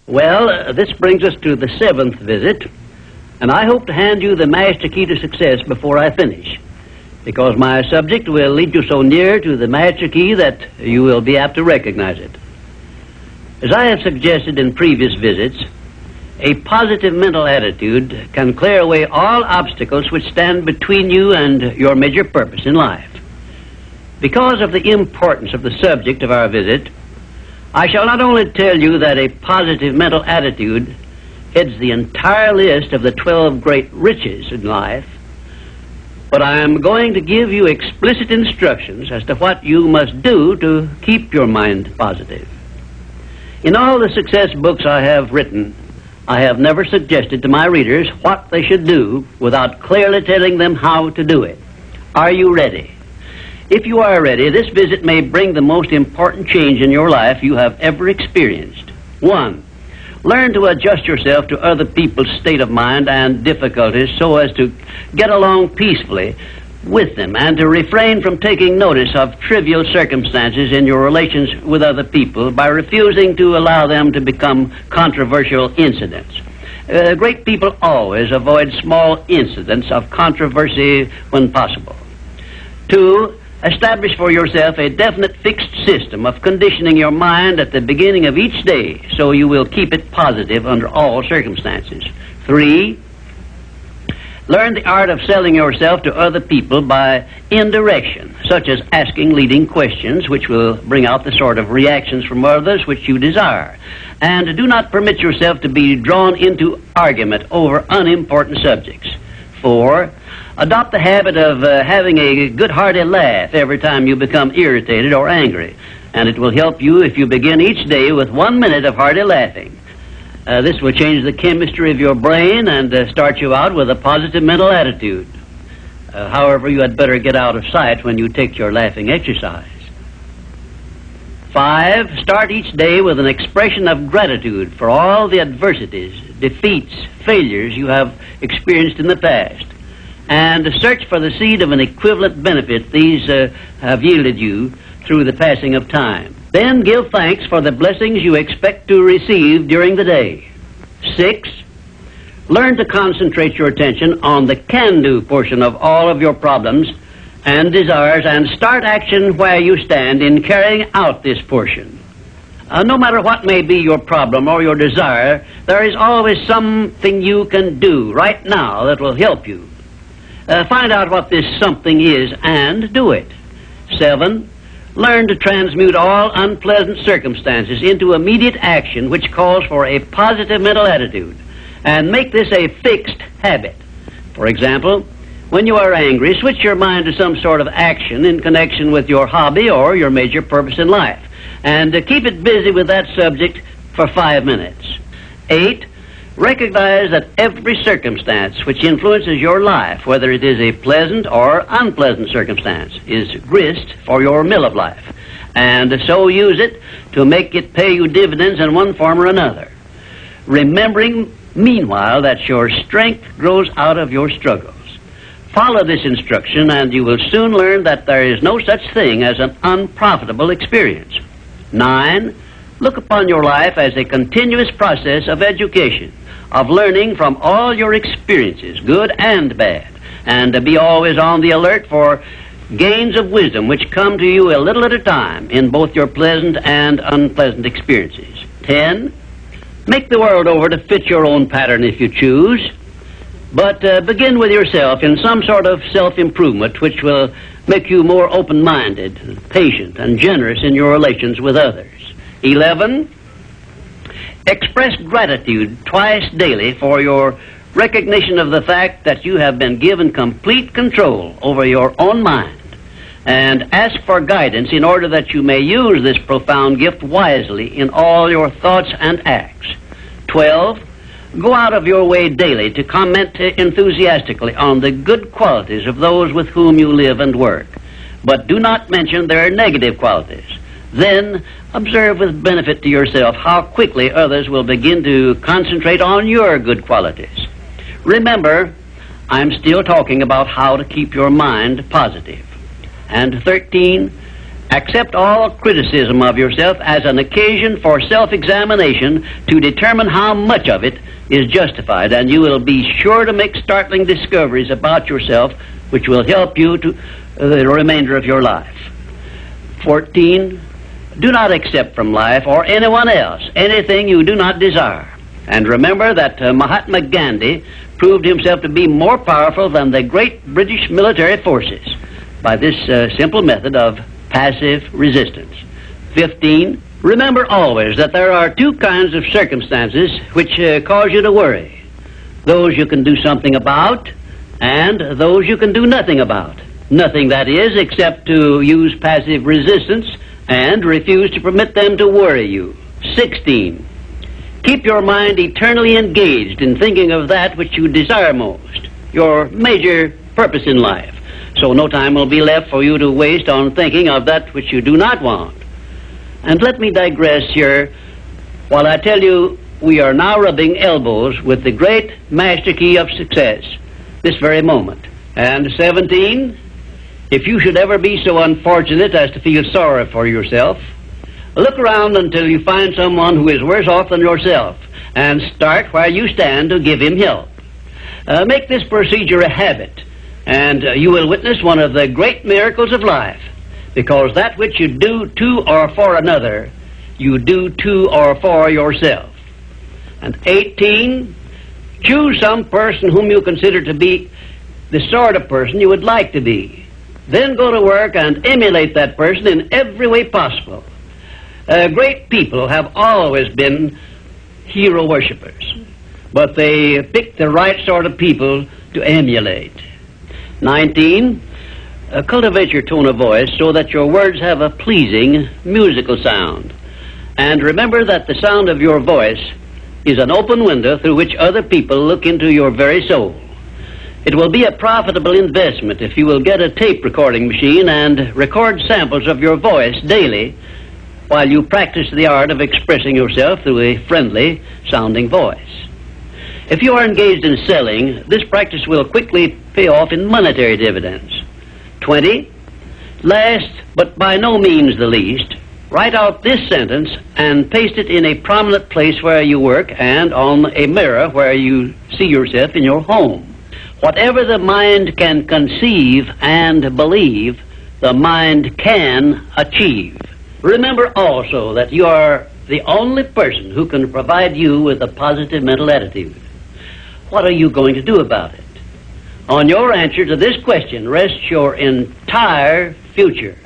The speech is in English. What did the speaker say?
Well, this brings us to the 7th visit, and I hope to hand you the master key to success before I finish, because my subject will lead you so near to the master key that you will be apt to recognize it. As I have suggested in previous visits, a positive mental attitude can clear away all obstacles which stand between you and your major purpose in life. Because of the importance of the subject of our visit, I shall not only tell you that a positive mental attitude heads the entire list of the 12 great riches in life, but I am going to give you explicit instructions as to what you must do to keep your mind positive. In all the success books I have written, I have never suggested to my readers what they should do without clearly telling them how to do it. Are you ready? If you are ready, this visit may bring the most important change in your life you have ever experienced. 1. Learn to adjust yourself to other people's state of mind and difficulties so as to get along peacefully with them and to refrain from taking notice of trivial circumstances in your relations with other people by refusing to allow them to become controversial incidents. Great people always avoid small incidents of controversy when possible. 2. Establish for yourself a definite fixed system of conditioning your mind at the beginning of each day so you will keep it positive under all circumstances. 3. Learn the art of selling yourself to other people by indirection, such as asking leading questions which will bring out the sort of reactions from others which you desire. And do not permit yourself to be drawn into argument over unimportant subjects. 4. Adopt the habit of having a good hearty laugh every time you become irritated or angry, and it will help you if you begin each day with 1 minute of hearty laughing. This will change the chemistry of your brain and start you out with a positive mental attitude. However, you had better get out of sight when you take your laughing exercise. 5. Start each day with an expression of gratitude for all the adversities, defeats, failures you have experienced in the past, and search for the seed of an equivalent benefit these have yielded you through the passing of time. Then give thanks for the blessings you expect to receive during the day. 6. Learn to concentrate your attention on the can-do portion of all of your problems and desires and start action where you stand in carrying out this portion. No matter what may be your problem or your desire, there is always something you can do right now that will help you. Find out what this something is and do it. 7. Learn to transmute all unpleasant circumstances into immediate action which calls for a positive mental attitude, and make this a fixed habit. For example, when you are angry, switch your mind to some sort of action in connection with your hobby or your major purpose in life, and keep it busy with that subject for 5 minutes. 8. Recognize that every circumstance which influences your life, whether it is a pleasant or unpleasant circumstance, is grist for your mill of life, and so use it to make it pay you dividends in one form or another, remembering meanwhile that your strength grows out of your struggles. Follow this instruction and you will soon learn that there is no such thing as an unprofitable experience. 9. Look upon your life as a continuous process of education, of learning from all your experiences, good and bad, and to be always on the alert for gains of wisdom which come to you a little at a time in both your pleasant and unpleasant experiences. 10. Make the world over to fit your own pattern if you choose, but begin with yourself in some sort of self-improvement which will make you more open-minded, patient, and generous in your relations with others. 11. Express gratitude twice daily for your recognition of the fact that you have been given complete control over your own mind, and ask for guidance in order that you may use this profound gift wisely in all your thoughts and acts. 12. Go out of your way daily to comment enthusiastically on the good qualities of those with whom you live and work, but do not mention their negative qualities. Then observe with benefit to yourself how quickly others will begin to concentrate on your good qualities. Remember, I'm still talking about how to keep your mind positive. And 13, Accept all criticism of yourself as an occasion for self-examination to determine how much of it is justified, and you will be sure to make startling discoveries about yourself which will help you to the remainder of your life. 14. Do not accept from life or anyone else anything you do not desire. And remember that Mahatma Gandhi proved himself to be more powerful than the great British military forces by this simple method of passive resistance. 15. Remember always that there are two kinds of circumstances which cause you to worry. Those you can do something about, and those you can do nothing about. Nothing, that is, except to use passive resistance and refuse to permit them to worry you. 16. Keep your mind eternally engaged in thinking of that which you desire most, your major purpose in life, so no time will be left for you to waste on thinking of that which you do not want. And let me digress here while I tell you we are now rubbing elbows with the great master key of success this very moment. And 17, if you should ever be so unfortunate as to feel sorry for yourself, look around until you find someone who is worse off than yourself, and start where you stand to give him help. Make this procedure a habit, and you will witness one of the great miracles of life, because that which you do to or for another, you do to or for yourself. And 18, choose some person whom you consider to be the sort of person you would like to be. Then go to work and emulate that person in every way possible. Great people have always been hero worshippers, but they pick the right sort of people to emulate. 19, cultivate your tone of voice so that your words have a pleasing musical sound. And remember that the sound of your voice is an open window through which other people look into your very soul. It will be a profitable investment if you will get a tape recording machine and record samples of your voice daily while you practice the art of expressing yourself through a friendly sounding voice. If you are engaged in selling, this practice will quickly pay off in monetary dividends. 20, last but by no means the least, write out this sentence and paste it in a prominent place where you work and on a mirror where you see yourself in your home. Whatever the mind can conceive and believe, the mind can achieve. Remember also that you are the only person who can provide you with a positive mental attitude. What are you going to do about it? On your answer to this question rests your entire future.